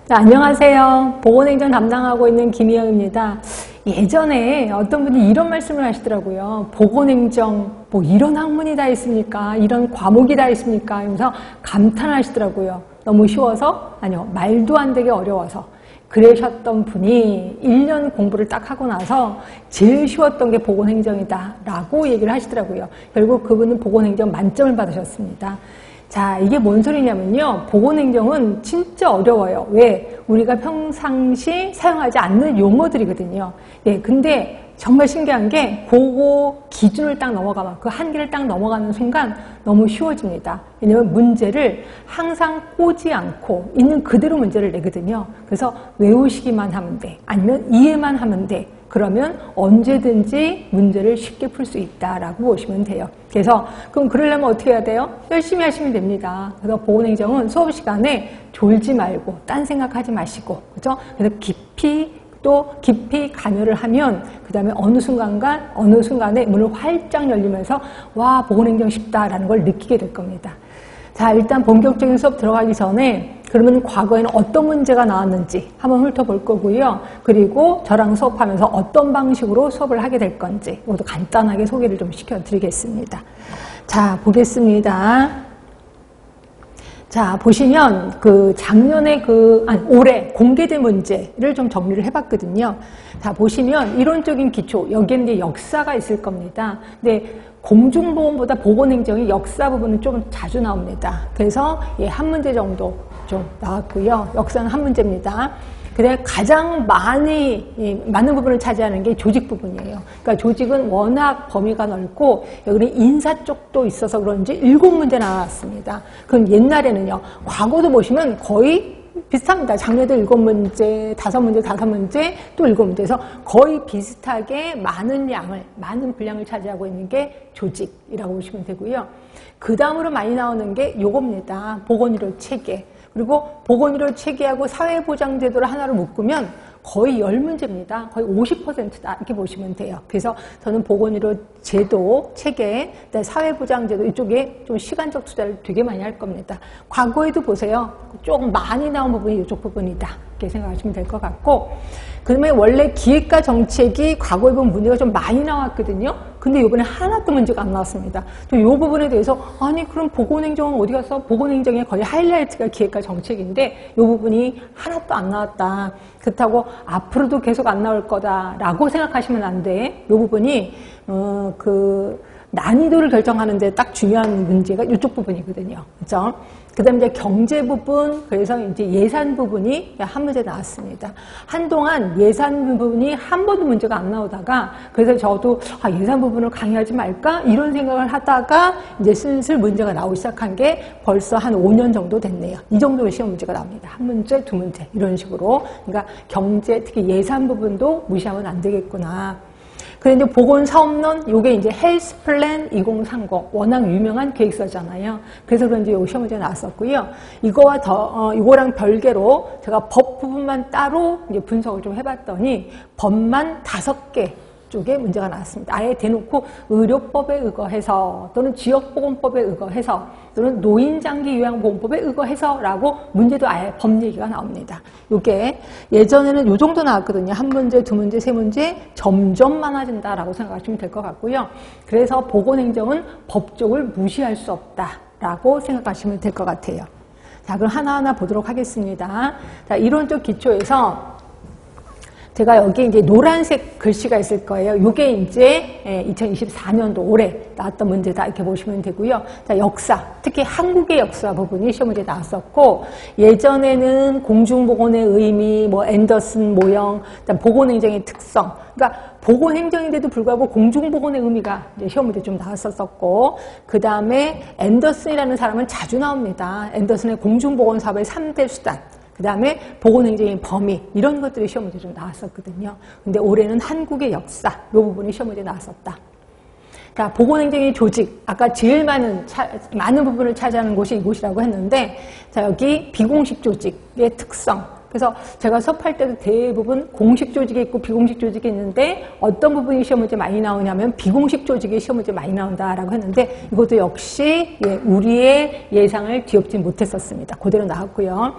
안녕하세요. 보건행정 담당하고 있는 김희영입니다. 예전에 어떤 분이 이런 말씀을 하시더라고요. 보건행정 뭐 이런 학문이 다 있습니까? 이런 과목이 다 있습니까? 이러면서 감탄하시더라고요. 너무 쉬워서? 아니요. 말도 안 되게 어려워서. 그러셨던 분이 1년 공부를 딱 하고 나서 제일 쉬웠던 게 보건행정이다 라고 얘기를 하시더라고요. 결국 그분은 보건행정 만점을 받으셨습니다. 자, 이게 뭔 소리냐면요. 보건행정은 진짜 어려워요. 왜? 우리가 평상시 사용하지 않는 용어들이거든요. 예, 근데 정말 신기한 게 그거 기준을 딱 넘어가면 그 한계를 딱 넘어가는 순간 너무 쉬워집니다. 왜냐면 문제를 항상 꼬지 않고 있는 그대로 문제를 내거든요. 그래서 외우시기만 하면 돼. 아니면 이해만 하면 돼. 그러면 언제든지 문제를 쉽게 풀 수 있다라고 보시면 돼요. 그래서 그럼 그러려면 어떻게 해야 돼요? 열심히 하시면 됩니다. 그래서 보건행정은 수업 시간에 졸지 말고 딴 생각하지 마시고, 그죠? 그래서 깊이 관여를 하면 그 다음에 어느 순간에 문을 활짝 열리면서 와, 보건행정 쉽다라는 걸 느끼게 될 겁니다. 자, 일단 본격적인 수업 들어가기 전에 그러면 과거에는 어떤 문제가 나왔는지 한번 훑어볼 거고요. 그리고 저랑 수업하면서 어떤 방식으로 수업을 하게 될 건지 이것도 간단하게 소개를 좀 시켜드리겠습니다. 자, 보겠습니다. 자, 보시면 작년에 올해 공개된 문제를 좀 정리를 해봤거든요. 자, 보시면 이론적인 기초, 여기에는 이제 역사가 있을 겁니다. 근데 공중보건보다 보건행정이 역사 부분은 좀 자주 나옵니다. 그래서 한 문제 정도 좀 나왔고요. 역사는 한 문제입니다. 그다음에 가장 많은 부분을 차지하는 게 조직 부분이에요. 그러니까 조직은 워낙 범위가 넓고 여기는 인사 쪽도 있어서 그런지 7문제 나왔습니다. 그럼 옛날에는요. 과거도 보시면 거의 비슷합니다. 작년에도 7문제, 5문제, 또 7문제. 그래서 거의 비슷하게 많은 분량을 차지하고 있는 게 조직이라고 보시면 되고요. 그 다음으로 많이 나오는 게 요겁니다. 보건의료 체계. 그리고 보건의료 체계하고 사회보장제도를 하나로 묶으면 거의 10문제입니다. 거의 50%다 이렇게 보시면 돼요. 그래서 저는 보건의료 제도, 체계, 사회보장제도 이쪽에 좀 시간적 투자를 되게 많이 할 겁니다. 과거에도 보세요. 조금 많이 나온 부분이 이쪽 부분이다. 이렇게 생각하시면 될 것 같고, 그다음에 원래 기획과 정책이 과거에 보면 문제가 좀 많이 나왔거든요. 근데 이번에 하나도 문제가 안 나왔습니다. 또 이 부분에 대해서 아니 그럼 보건행정은 어디 갔어? 보건행정의 거의 하이라이트가 기획과 정책인데 이 부분이 하나도 안 나왔다. 그렇다고 앞으로도 계속 안 나올 거다라고 생각하시면 안 돼. 이 부분이 난이도를 결정하는 데 딱 중요한 문제가 이쪽 부분이거든요. 그렇죠? 그다음에 이제 경제 부분, 그래서 이제 예산 부분이 한 문제 나왔습니다. 한동안 예산 부분이 한 번도 문제가 안 나오다가, 그래서 저도 예산 부분을 강의하지 말까 이런 생각을 하다가 이제 슬슬 문제가 나오기 시작한 게 벌써 한 5년 정도 됐네요. 이 정도로 시험 문제가 나옵니다. 한 문제, 두 문제 이런 식으로. 그러니까 경제, 특히 예산 부분도 무시하면 안 되겠구나. 그런데 보건사업론, 요게 이제 헬스 플랜 2030 워낙 유명한 계획서잖아요. 그래서 그런지 요 시험 문제 나왔었고요. 이거랑 별개로 제가 법 부분만 따로 이제 분석을 좀 해봤더니 법만 5개 쪽에 문제가 나왔습니다. 아예 대놓고 의료법에 의거해서 또는 지역보건법에 의거해서 또는 노인장기요양보건법에 의거해서라고 문제도 아예 법 얘기가 나옵니다. 이게 예전에는 요 정도 나왔거든요. 한 문제, 두 문제, 세 문제 점점 많아진다라고 생각하시면 될 것 같고요. 그래서 보건행정은 법 쪽을 무시할 수 없다라고 생각하시면 될 것 같아요. 자, 그럼 하나하나 보도록 하겠습니다. 자, 이론적 기초에서 제가 여기 이제 노란색 글씨가 있을 거예요. 이게 이제 2024년도 올해 나왔던 문제다 이렇게 보시면 되고요. 자, 역사, 특히 한국의 역사 부분이 시험 문제 나왔었고, 예전에는 공중보건의 의미, 앤더슨 모형, 보건행정의 특성. 그러니까 보건행정인데도 불구하고 공중보건의 의미가 이제 시험 문제 좀 나왔었고, 그 다음에 앤더슨이라는 사람은 자주 나옵니다. 앤더슨의 공중보건 사업의 3대 수단. 그 다음에 보건행정의 범위, 이런 것들이 시험 문제 좀 나왔었거든요. 근데 올해는 한국의 역사, 이 부분이 시험 문제 나왔었다. 자, 보건행정의 조직, 아까 제일 많은 부분을 차지하는 곳이 이곳이라고 했는데, 자, 여기 비공식 조직의 특성. 그래서 제가 수업할 때도 대부분 공식 조직이 있고 비공식 조직이 있는데 어떤 부분이 시험 문제 많이 나오냐면 비공식 조직이 시험 문제 많이 나온다라고 했는데 이것도 역시 우리의 예상을 뒤엎지 못했었습니다. 그대로 나왔고요.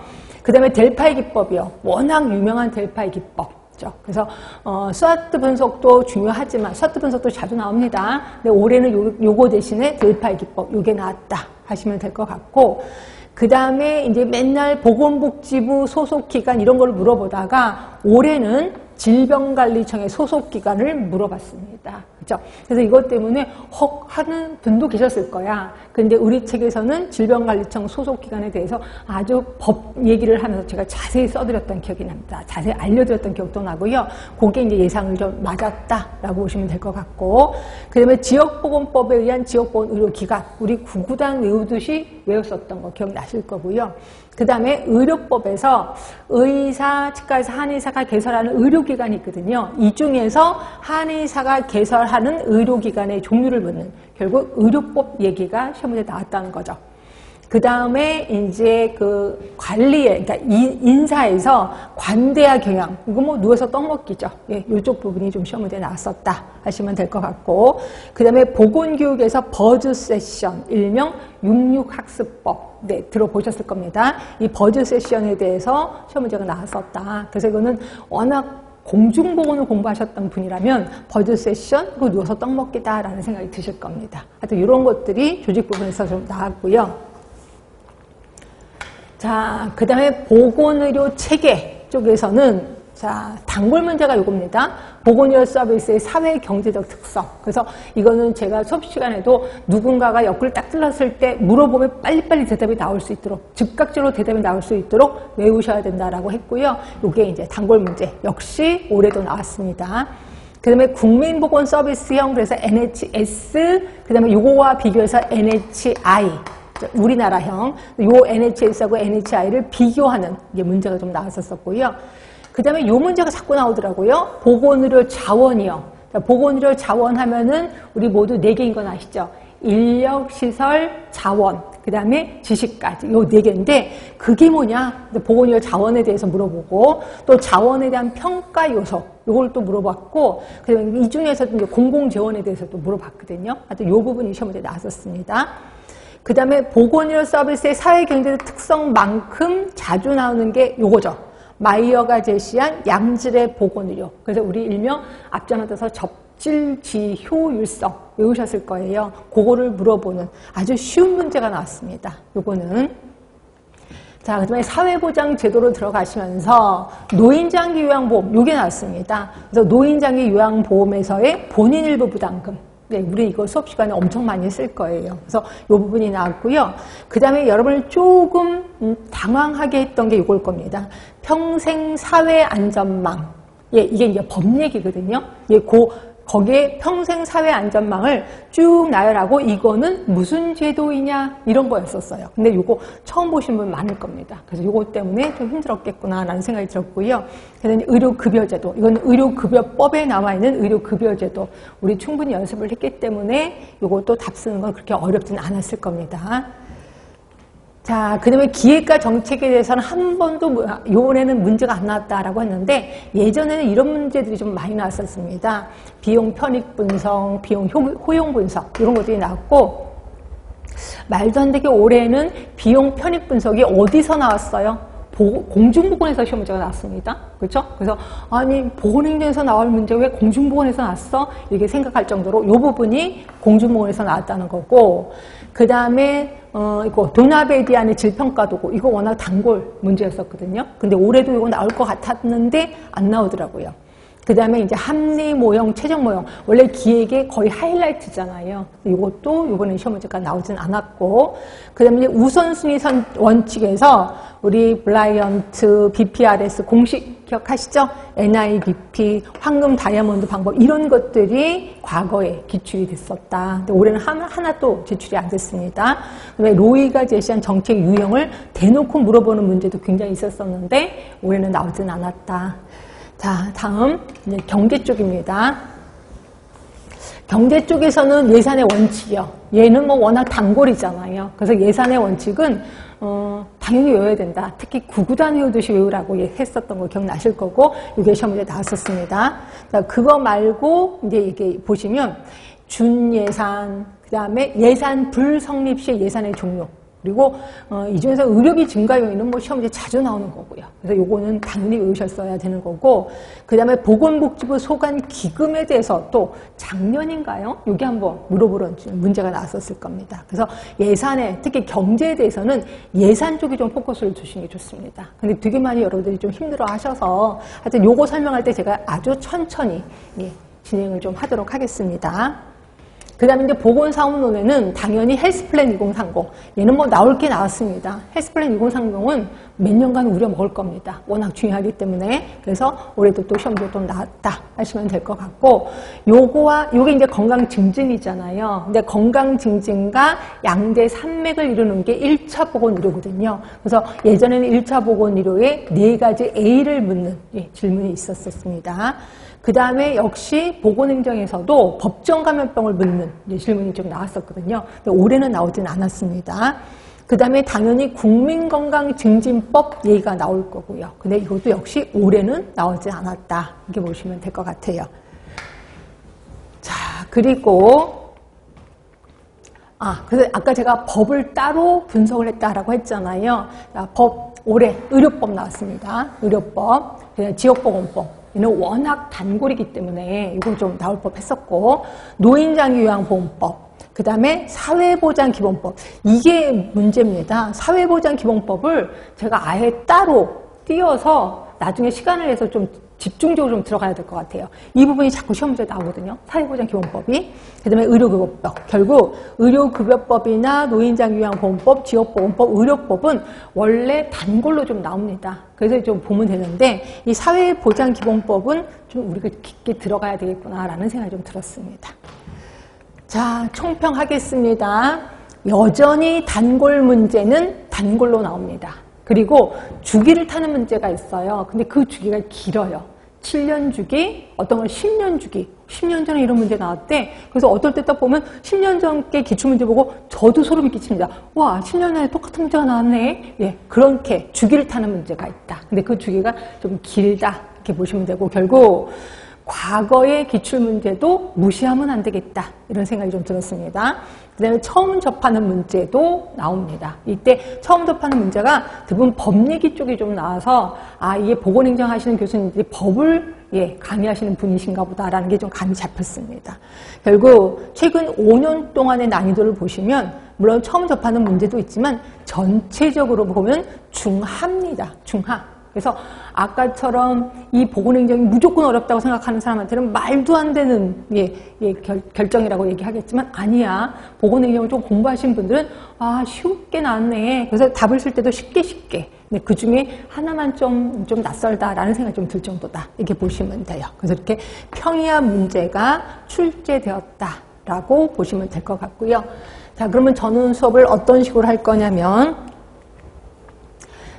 그 다음에 델파이 기법이요. 워낙 유명한 델파이 기법. 그래서 스와트 분석도 중요하지만 스와트 분석도 자주 나옵니다. 근데 올해는 요거 대신에 델파이 기법 요게 나왔다 하시면 될 것 같고, 그 다음에 이제 맨날 보건복지부 소속 기관 이런 걸 물어보다가 올해는 질병관리청의 소속 기관을 물어봤습니다. 그렇죠? 그래서 이것 때문에 헉 하는 분도 계셨을 거야. 근데 우리 책에서는 질병관리청 소속 기관에 대해서 아주 법 얘기를 하면서 제가 자세히 써드렸던 기억이 납니다. 자세히 알려드렸던 기억도 나고요. 그게 이제 예상을 좀 맞았다라고 보시면 될 것 같고, 그 다음에 지역보건법에 의한 지역보건 의료기관, 우리 구구단 외우듯이 외웠었던 거 기억나실 거고요. 그 다음에 의료법에서 의사, 치과에서 한의사가 개설하는 의료기관이 있거든요. 이 중에서 한의사가 개설하는 의료기관의 종류를 묻는, 결국 의료법 얘기가 시험에 나왔다는 거죠. 그 다음에 이제 그 관리에, 그러니까 인사에서 관대화 경영, 이거 뭐 누워서 떡 먹기죠. 예, 이쪽 부분이 좀 시험 문제에 나왔었다 하시면 될 것 같고, 그 다음에 보건교육에서 버즈 세션, 일명 66학습법, 네, 들어보셨을 겁니다. 이 버즈 세션에 대해서 시험 문제가 나왔었다. 그래서 이거는 워낙 공중보건을 공부하셨던 분이라면 버즈 세션, 그거 누워서 떡 먹기다라는 생각이 드실 겁니다. 하여튼 이런 것들이 조직 부분에서 좀 나왔고요. 자, 그 다음에 보건의료 체계 쪽에서는 자, 단골 문제가 이겁니다. 보건의료 서비스의 사회 경제적 특성. 그래서 이거는 제가 수업 시간에도 누군가가 옆구리 딱 찔렀을 때 물어보면 빨리빨리 대답이 나올 수 있도록, 즉각적으로 대답이 나올 수 있도록 외우셔야 된다라고 했고요. 이게 이제 단골 문제. 역시 올해도 나왔습니다. 그 다음에 국민보건 서비스형, 그래서 NHS, 그 다음에 요거와 비교해서 NHI. 우리나라형, 요 NHS하고 NHI를 비교하는 이제 문제가 좀 나왔었고요. 그 다음에 요 문제가 자꾸 나오더라고요. 보건의료 자원이요. 보건의료 자원 하면은 우리 모두 4개인 건 아시죠? 인력, 시설, 자원, 그 다음에 지식까지 요 4개인데 그게 뭐냐? 보건의료 자원에 대해서 물어보고 또 자원에 대한 평가 요소 요걸 또 물어봤고, 그다음에 이 중에서도 이제 공공재원에 대해서도 물어봤거든요. 하여튼 요 부분이 시험에 나왔었습니다. 그 다음에 보건의료 서비스의 사회경제적 특성만큼 자주 나오는 게 요거죠. 마이어가 제시한 양질의 보건의료. 그래서 우리 일명 앞전화돼서 접질지효율성 외우셨을 거예요. 그거를 물어보는 아주 쉬운 문제가 나왔습니다. 요거는. 자, 그 다음에 사회보장 제도로 들어가시면서 노인장기 요양보험 요게 나왔습니다. 그래서 노인장기 요양보험에서의 본인 일부 부담금. 네, 우리 이거 수업 시간에 엄청 많이 쓸 거예요. 그래서 이 부분이 나왔고요. 그 다음에 여러분을 조금 당황하게 했던 게 이걸 겁니다. 평생 사회 안전망. 예, 이게 이제 법 얘기거든요. 예, 거기에 평생 사회 안전망을 쭉 나열하고 이거는 무슨 제도이냐 이런 거였었어요. 근데 이거 처음 보신 분 많을 겁니다. 그래서 이거 때문에 좀 힘들었겠구나라는 생각이 들었고요. 그다음에 의료급여제도, 이건 의료급여법에 나와 있는 의료급여제도 우리 충분히 연습을 했기 때문에 이것도 답 쓰는 건 그렇게 어렵진 않았을 겁니다. 자, 그 다음에 기획과 정책에 대해서는 한 번도 이번에는 문제가 안 나왔다라고 했는데 예전에는 이런 문제들이 좀 많이 나왔었습니다. 비용 편익 분석, 비용 효용 분석 이런 것들이 나왔고, 말도 안 되게 올해는 비용 편익 분석이 어디서 나왔어요? 공중보건에서 시험 문제가 나왔습니다. 그렇죠? 그래서 아니 보건행정에서 나올 문제 왜 공중보건에서 나왔어? 이렇게 생각할 정도로 이 부분이 공중보건에서 나왔다는 거고, 그 다음에 이거 도나베디안의 질평가도고 이거 워낙 단골 문제였었거든요. 근데 올해도 이거 나올 것 같았는데 안 나오더라고요. 그 다음에 이제 합리 모형, 최적 모형. 원래 기획의 거의 하이라이트잖아요. 이것도 이번에 시험 문제가 나오진 않았고, 그 다음에 이제 우선순위 원칙에서 우리 블라이언트, BPRS 공식 기억하시죠? NIBP, 황금 다이아몬드 방법 이런 것들이 과거에 기출이 됐었다. 근데 올해는 하나 또 제출이 안 됐습니다. 그다음에 로이가 제시한 정책 유형을 대놓고 물어보는 문제도 굉장히 있었었는데 올해는 나오진 않았다. 자, 다음 이제 경제 쪽입니다. 경제 쪽에서는 예산의 원칙이요. 얘는 뭐 워낙 단골이잖아요. 그래서 예산의 원칙은 당연히 외워야 된다. 특히 구구단 외우듯이 외우라고 했었던 거 기억나실 거고 이게 시험에 나왔었습니다. 자, 그거 말고 이제 이게 보시면 준예산, 그 다음에 예산 불성립 시 예산의 종류. 그리고 이 중에서 의료비 증가 요인은 뭐 시험 문제 자주 나오는 거고요. 그래서 요거는 당연히 외우셨어야 되는 거고, 그 다음에 보건복지부 소관 기금에 대해서 또 작년인가요? 여기 한번 물어보는 문제가 나왔었을 겁니다. 그래서 예산에, 특히 경제에 대해서는 예산 쪽에 좀 포커스를 두시는 게 좋습니다. 근데 되게 많이 여러분들이 좀 힘들어 하셔서 하여튼 요거 설명할 때 제가 아주 천천히 진행을 좀 하도록 하겠습니다. 그 다음에 이제 보건사업론에는 당연히 헬스플랜 2030. 얘는 뭐 나올 게 나왔습니다. 헬스플랜 2030은 몇 년간 우려먹을 겁니다. 워낙 중요하기 때문에. 그래서 올해도 또 시험도 좀 나왔다 하시면 될 것 같고, 요게 이제 건강증진이잖아요. 근데 건강증진과 양대 산맥을 이루는 게 1차 보건의료거든요. 그래서 예전에는 1차 보건의료에 4가지 A를 묻는 질문이 있었습니다. 그 다음에 역시 보건행정에서도 법정 감염병을 묻는 질문이 좀 나왔었거든요. 근데 올해는 나오진 않았습니다. 그 다음에 당연히 국민건강증진법 얘기가 나올 거고요. 근데 이것도 역시 올해는 나오지 않았다. 이렇게 보시면 될 것 같아요. 자, 그리고 그래서 아까 제가 법을 따로 분석을 했다라고 했잖아요. 자, 올해 의료법 나왔습니다. 의료법, 지역보건법. 얘는 워낙 단골이기 때문에 이건 좀 나올 법 했었고, 노인장기요양보험법, 그 다음에 사회보장기본법. 이게 문제입니다. 사회보장기본법을 제가 아예 따로 띄어서 나중에 시간을 내서 좀 집중적으로 좀 들어가야 될 것 같아요. 이 부분이 자꾸 시험 문제에 나오거든요. 사회보장기본법이. 그 다음에 의료급여법. 결국 의료급여법이나 노인장기요양보험법, 지역보건법, 의료법은 원래 단골로 좀 나옵니다. 그래서 좀 보면 되는데 이 사회보장기본법은 좀 우리가 깊게 들어가야 되겠구나라는 생각이 좀 들었습니다. 자, 총평하겠습니다. 여전히 단골 문제는 단골로 나옵니다. 그리고 주기를 타는 문제가 있어요. 근데 그 주기가 길어요. 7년 주기, 어떤 건 10년 주기. 10년 전에 이런 문제 나왔대. 그래서 어떨 때 딱 보면 10년 전께 기출문제 보고 저도 소름이 끼칩니다. 와, 10년 전에 똑같은 문제가 나왔네. 예, 그렇게 주기를 타는 문제가 있다. 근데 그 주기가 좀 길다. 이렇게 보시면 되고, 결국 과거의 기출문제도 무시하면 안 되겠다. 이런 생각이 좀 들었습니다. 그 다음에 처음 접하는 문제도 나옵니다. 이때 처음 접하는 문제가 대부분 법 얘기 쪽이 좀 나와서 이게 보건행정 하시는 교수님들이 법을 강의하시는 분이신가 보다라는 게 좀 감이 잡혔습니다. 결국 최근 5년 동안의 난이도를 보시면 물론 처음 접하는 문제도 있지만 전체적으로 보면 중하입니다. 중하. 그래서 아까처럼 이 보건행정이 무조건 어렵다고 생각하는 사람한테는 말도 안 되는 결정이라고 얘기하겠지만 아니야. 보건행정을 좀 공부하신 분들은 쉽게 나왔네. 그래서 답을 쓸 때도 쉽게. 근데 그 중에 하나만 좀 낯설다라는 생각이 좀 들 정도다. 이렇게 보시면 돼요. 그래서 이렇게 평이한 문제가 출제되었다라고 보시면 될 것 같고요. 자, 그러면 저는 수업을 어떤 식으로 할 거냐면,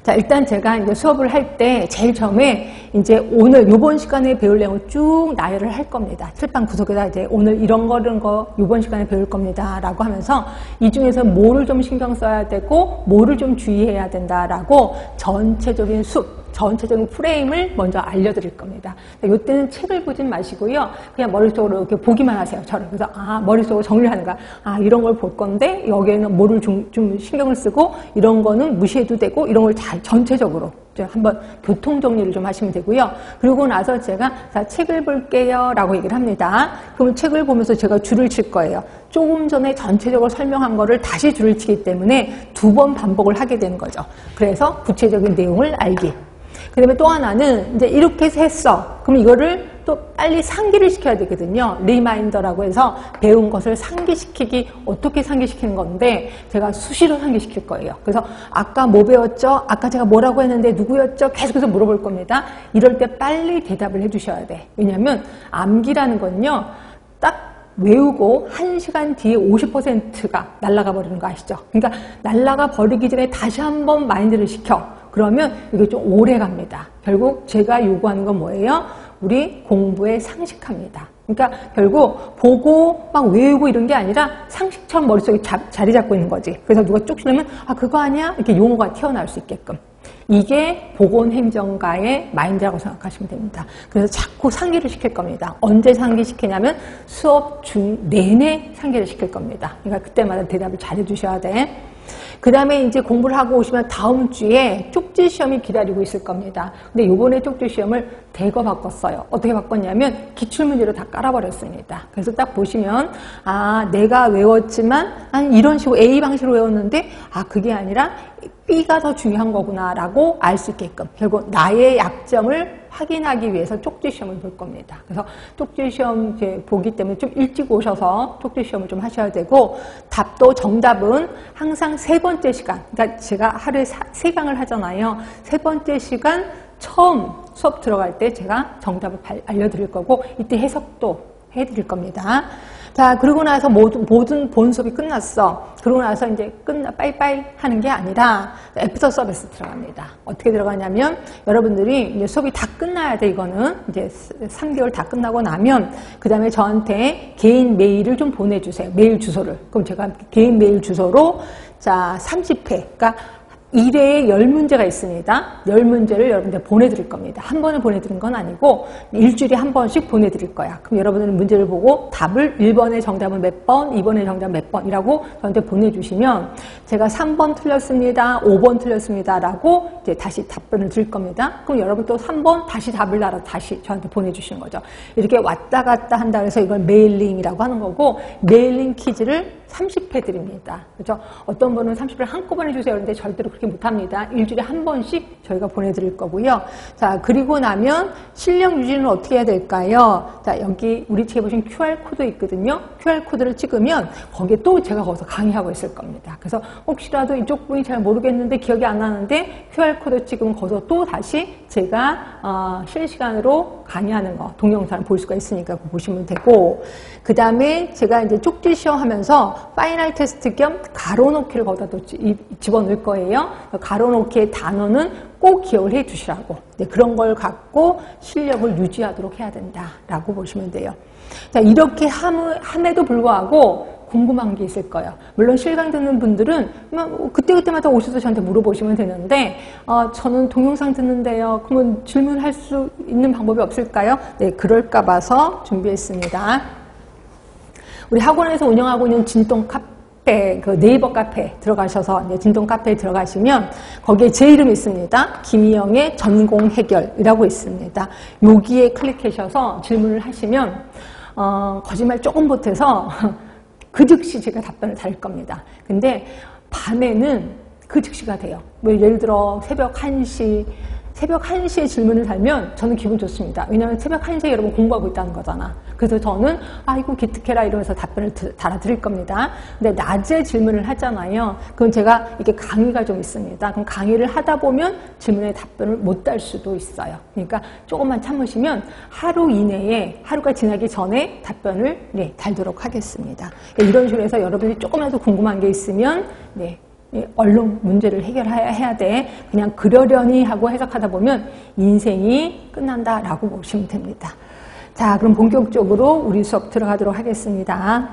자, 일단 제가 이제 수업을 할 때 제일 처음에 이제 오늘 요번 시간에 배울 내용을 쭉 나열을 할 겁니다. 칠판 구석에다 이제 오늘 이런 거 요번 시간에 배울 겁니다. 라고 하면서 이 중에서 뭐를 좀 신경 써야 되고 뭐를 좀 주의해야 된다라고 전체적인 전체적인 프레임을 먼저 알려드릴 겁니다. 이때는 책을 보진 마시고요. 그냥 머릿속으로 이렇게 보기만 하세요. 저는. 그래서 머릿속으로 정리를 하는 거야. 이런 걸 볼 건데 여기에는 뭐를 좀 신경을 쓰고 이런 거는 무시해도 되고 이런 걸 잘 전체적으로 한번 교통 정리를 좀 하시면 되고요. 그리고 나서 제가 자, 책을 볼게요 라고 얘기를 합니다. 그러면 책을 보면서 제가 줄을 칠 거예요. 조금 전에 전체적으로 설명한 거를 다시 줄을 치기 때문에 2번 반복을 하게 되는 거죠. 그래서 구체적인 내용을 알기. 그 다음에 또 하나는 이제 이렇게 해서 했어. 그럼 이거를 또 빨리 상기를 시켜야 되거든요. 리마인더라고 해서 배운 것을 상기시키기, 어떻게 상기시키는 건데 제가 수시로 상기시킬 거예요. 그래서 아까 뭐 배웠죠? 아까 제가 뭐라고 했는데 누구였죠? 계속해서 물어볼 겁니다. 이럴 때 빨리 대답을 해주셔야 돼. 왜냐하면 암기라는 건요. 딱 외우고 1시간 뒤에 50%가 날아가 버리는 거 아시죠? 그러니까 날아가 버리기 전에 다시 한번 마인드를 시켜. 그러면 이게 좀 오래 갑니다. 결국 제가 요구하는 건 뭐예요? 우리 공부에 상식합니다. 그러니까 결국 보고 막 외우고 이런 게 아니라 상식처럼 머릿속에 자리 잡고 있는 거지. 그래서 누가 쭉 치려면 그거 아니야? 이렇게 용어가 튀어나올 수 있게끔. 이게 보건행정가의 마인드라고 생각하시면 됩니다. 그래서 자꾸 상기를 시킬 겁니다. 언제 상기시키냐면 수업 중 내내 상기를 시킬 겁니다. 그러니까 그때마다 대답을 잘 해주셔야 돼. 그 다음에 이제 공부를 하고 오시면 다음 주에 쪽지 시험이 기다리고 있을 겁니다. 근데 요번에 쪽지 시험을 대거 바꿨어요. 어떻게 바꿨냐면 기출문제로 다 깔아버렸습니다. 그래서 딱 보시면 아 내가 외웠지만 이런 식으로 A 방식으로 외웠는데 아 그게 아니라 B가 더 중요한 거구나 라고 알 수 있게끔 결국 나의 약점을 확인하기 위해서 쪽지 시험을 볼 겁니다. 그래서 쪽지 시험 이제 보기 때문에 좀 일찍 오셔서 쪽지 시험을 좀 하셔야 되고 답도 정답은 항상 세 번째 시간 그러니까 제가 하루에 3강을 하잖아요. 세 번째 시간 처음 수업 들어갈 때 제가 정답을 알려드릴 거고 이때 해석도 해드릴 겁니다. 자, 그러고 나서 모든 본 수업이 끝났어. 그러고 나서 이제 빠이빠이 하는 게 아니라 애프터 서비스 들어갑니다. 어떻게 들어가냐면 여러분들이 이제 수업이 다 끝나야 돼, 이거는. 이제 3개월 다 끝나고 나면 그 다음에 저한테 개인 메일을 좀 보내주세요. 메일 주소를. 그럼 제가 개인 메일 주소로 자, 30회. 그러니까 1회에 10문제가 있습니다. 10문제를 여러분들 보내드릴 겁니다. 한 번에 보내드린 건 아니고 일주일에 한 번씩 보내드릴 거야. 그럼 여러분들은 문제를 보고 답을 1번의 정답은 몇 번, 2번의 정답 몇 번이라고 저한테 보내주시면 제가 3번 틀렸습니다, 5번 틀렸습니다 라고 이제 다시 답변을 드릴 겁니다. 그럼 여러분 또 3번 다시 답을 달아서 다시 저한테 보내주시는 거죠. 이렇게 왔다 갔다 한다 해서 이걸 메일링이라고 하는 거고 메일링 퀴즈를 30회 드립니다. 그렇죠? 어떤 분은 30회를 한꺼번에 주세요. 그런데 절대로 그렇게 못합니다. 일주일에 한 번씩 저희가 보내드릴 거고요. 자, 그리고 나면 실력 유지는 어떻게 해야 될까요? 자, 여기 우리 책에 보시면 QR코드 있거든요. QR코드를 찍으면 거기에 또 제가 거기서 강의하고 있을 겁니다. 그래서 혹시라도 이쪽 분이 잘 모르겠는데 기억이 안 나는데 QR코드 찍으면 거기서 또 다시 제가 실시간으로 강의하는 거 동영상을 볼 수가 있으니까 그거 보시면 되고 그 다음에 제가 이제 쪽지 시험 하면서 파이널 테스트 겸 가로놓기를 거기다 또 집어넣을 거예요. 가로놓기의 단어는 꼭 기억을 해 두시라고. 네, 그런 걸 갖고 실력을 유지하도록 해야 된다라고 보시면 돼요. 자, 이렇게 함에도 불구하고 궁금한 게 있을 거예요. 물론 실강 듣는 분들은 그때그때마다 오셔서 저한테 물어보시면 되는데 저는 동영상 듣는데요. 그러면 질문할 수 있는 방법이 없을까요? 네, 그럴까 봐서 준비했습니다. 우리 학원에서 운영하고 있는 진동 카페, 그 네이버 카페 들어가셔서 이제 진동 카페에 들어가시면 거기에 제 이름이 있습니다. 김희영의 전공 해결이라고 있습니다. 여기에 클릭하셔서 질문을 하시면 거짓말 조금 보태서 그 즉시 제가 답변을 드릴 겁니다. 근데 밤에는 그 즉시가 돼요. 뭐 예를 들어 새벽 1시에 질문을 달면 저는 기분 좋습니다. 왜냐하면 새벽 1시에 여러분 공부하고 있다는 거잖아. 그래서 저는 아이고 기특해라 이러면서 답변을 달아드릴 겁니다. 근데 낮에 질문을 하잖아요. 그럼 제가 이게 강의가 좀 있습니다. 그럼 강의를 하다 보면 질문에 답변을 못 달 수도 있어요. 그러니까 조금만 참으시면 하루 이내에 하루가 지나기 전에 답변을 달도록 하겠습니다. 이런 식으로 해서 여러분이 조금이라도 궁금한 게 있으면 얼른 문제를 해결해야 돼. 그냥 그러려니 하고 해석하다 보면 인생이 끝난다라고 보시면 됩니다. 자, 그럼 본격적으로 우리 수업 들어가도록 하겠습니다.